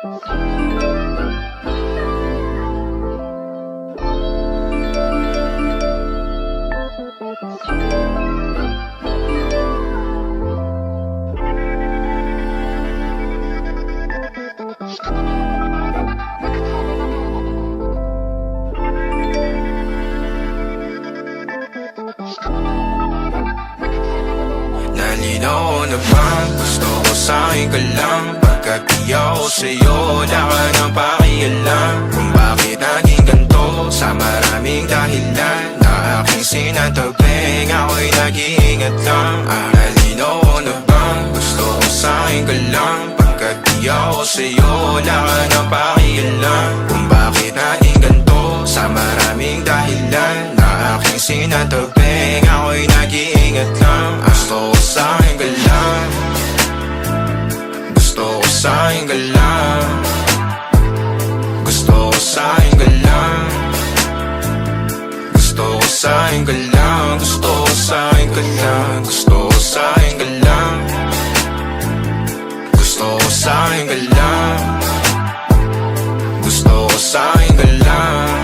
Nalinaw na bang gusto ko sa'kin ka lang? Pagkat di ako sa'yo, wala ka nang pakialam. Kung bakit naging ganito sa maraming dahilan na aking sinantabing, ako'y nag-iingat lang. Nalinaw na bang gusto ko sa'kin ka lang? Pagkat di ako sa'yo, wala ka nang pakialam. Kung bakit naging ganito sa maraming dahilan na aking sinantabing, ako'y nag-iingat lang. Gusto ko sa'kin ka lang, gusto ko sa'kin ka lang, gusto ko sa'kin ka lang, gusto ko sa'kin ka lang, gusto ko sa'kin ka lang, gusto ko sa'kin ka lang, gusto ko sa'kin ka lang, gusto ko sa'kin ka lang,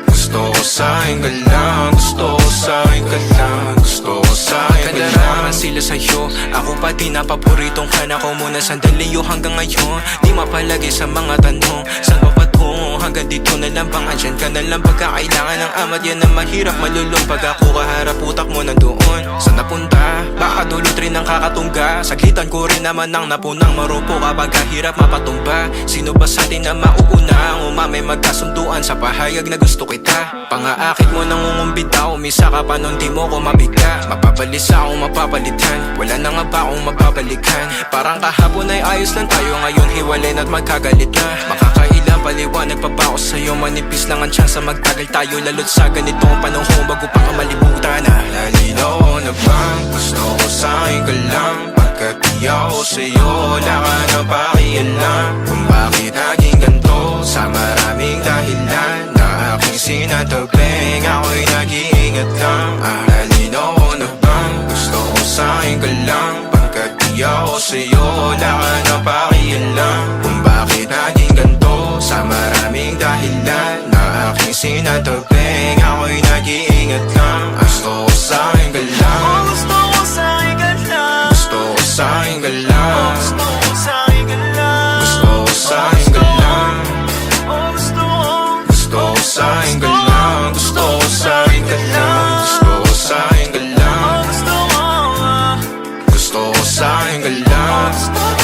gusto ko sa'kin ka lang, gusto ko sa'kin ka lang, gusto ko sa'kin ka lang. Sila sa'yo, ako pati na paboritong ka na ko muna sandali yo hanggang ngayon. Di mapalagi sa mga tanong, saan ba patungo? Hanggang dito na lang bang andyan ka na lang pagkakailangan ng amat? Yan ang mahirap malulong pag ako kaharap utak mo nandoon. Saan napunta? Baka dulot rin ang kakatungga. Saglitan ko rin naman ang napunang marupo kapag kahirap mapatumba. Sino ba sa atin na mauuna? Ang umamay magkasunduan sa pahayag na gusto kita. Pangaakit mo nangungumbita, umisa ka pa nun di mo ko mabigla. Mapabalisa akong mapapalitan, wala na nga ba akong magbabalikan? Parang kahapon ay ayos lang tayo, ngayon hiwalay na't magkagalit na. Makakailang paliwanag pa ba ako sa'yo? Manipis lang ang tsansa magtagal tayo, lalo't sa ganitong panahon bago pa ka malibutan na. Nalinaw na bang gusto ko sa'kin ka lang? Pagkat di ako sa'yo, wala ka nang pakialam. Kung bakit naging ganito sa maraming dahilan na aking sinantabing, ako'y nag-iingat lang. Nalinaw na bang gusto ko sa'kin ka lang? Pagkat di ako sa'yo, wala ka nang pakialam. Kung bakit naging ganito sa maraming dahilan na aking sinantabing, ako'y nag-iingat lang. Gusto ko sa'kin ka lang, Gusto ko sa'kin ka lang, gusto ko sa'kin ka lang, gusto ko sa'kin ka lang, gusto ko sa'kin ka lang, gusto gusto ko sa'kin ka lang, gusto ko sa'kin ka lang, gusto ko sa'kin ka lang, gusto ko sa'kin ka lang.